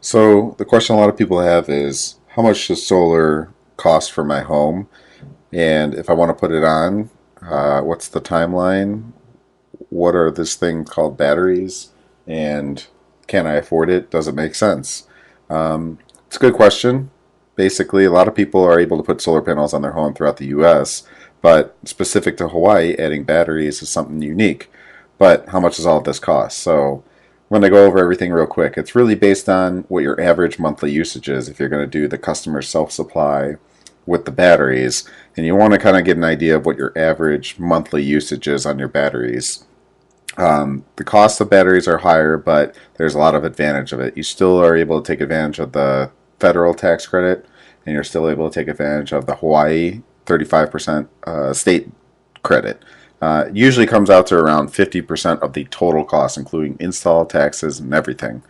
So the question a lot of people have is, how much does solar cost for my home? And if I want to put it on, what's the timeline? What are this thing called batteries? And can I afford it? Does it make sense? It's a good question. Basically, a lot of people are able to put solar panels on their home throughout the US, but specific to Hawaii, adding batteries is something unique. But how much does all of this cost? So I'm going to go over everything real quick. It's really based on what your average monthly usage is if you're going to do the customer self-supply with the batteries, and you want to kind of get an idea of what your average monthly usage is on your batteries. The cost of batteries are higher, but there's a lot of advantage of it. You still are able to take advantage of the federal tax credit, and you're still able to take advantage of the Hawaii 35% state credit. Usually comes out to around 50% of the total cost, including install, taxes, and everything.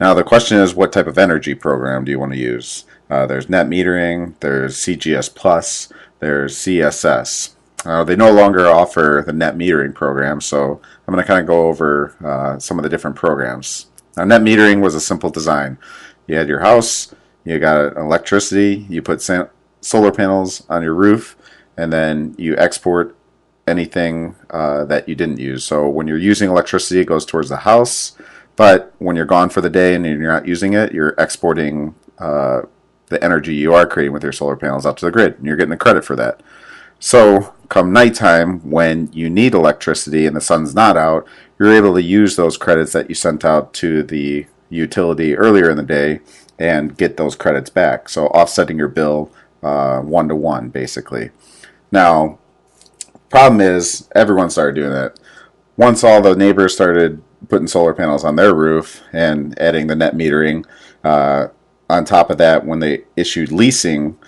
Now the question is, what type of energy program do you want to use? There's net metering, there's CGS Plus, there's CSS. They no longer offer the net metering program, so I'm going to kind of go over some of the different programs. Now, net metering was a simple design. You had your house, you got electricity, you put solar panels on your roof, and then you export anything that you didn't use. So when you're using electricity, it goes towards the house, but when you're gone for the day and you're not using it, you're exporting the energy you are creating with your solar panels out to the grid, and you're getting the credit for that. So come nighttime, when you need electricity and the sun's not out, you're able to use those credits that you sent out to the utility earlier in the day and get those credits back. So offsetting your bill one-to-one, basically. Now, problem is, everyone started doing that. Once all the neighbors started putting solar panels on their roof and adding the net metering, on top of that, when they issued leasing,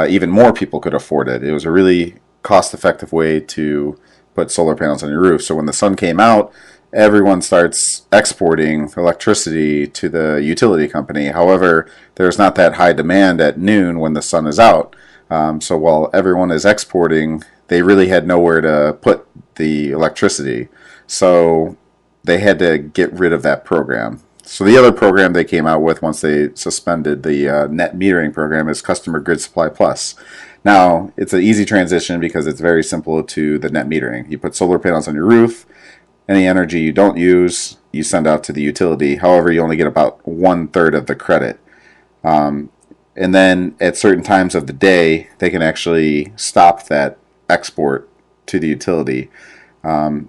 even more people could afford it. It was a really cost-effective way to put solar panels on your roof. So when the sun came out, everyone starts exporting electricity to the utility company. However, there's not that high demand at noon when the sun is out. So while everyone is exporting, they really had nowhere to put the electricity. So they had to get rid of that program. So the other program they came out with once they suspended the net metering program is Customer Grid Supply Plus. Now, it's an easy transition because it's very simple to the net metering. You put solar panels on your roof. Any energy you don't use, you send out to the utility. However, you only get about 1/3 of the credit. And then at certain times of the day, they can actually stop that export to the utility.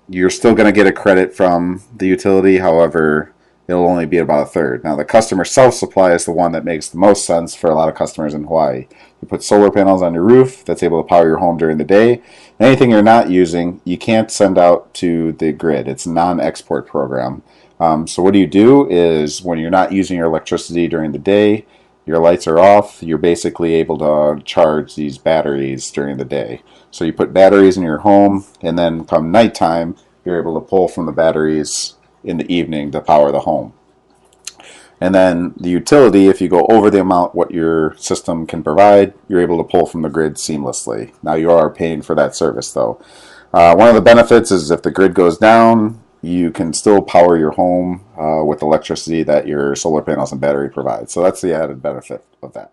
You're still going to get a credit from the utility. However, it'll only be about 1/3. Now, the customer self-supply is the one that makes the most sense for a lot of customers in Hawaii. You put solar panels on your roof that's able to power your home during the day. Anything you're not using, you can't send out to the grid. It's a non-export program. So what you do is when you're not using your electricity during the day, your lights are off, you're basically able to charge these batteries during the day. So you put batteries in your home, and then come nighttime, you're able to pull from the batteries in the evening to power the home. And then the utility, if you go over the amount what your system can provide, you're able to pull from the grid seamlessly. Now you are paying for that service though. One of the benefits is if the grid goes down, you can still power your home with electricity that your solar panels and battery provide. So that's the added benefit of that.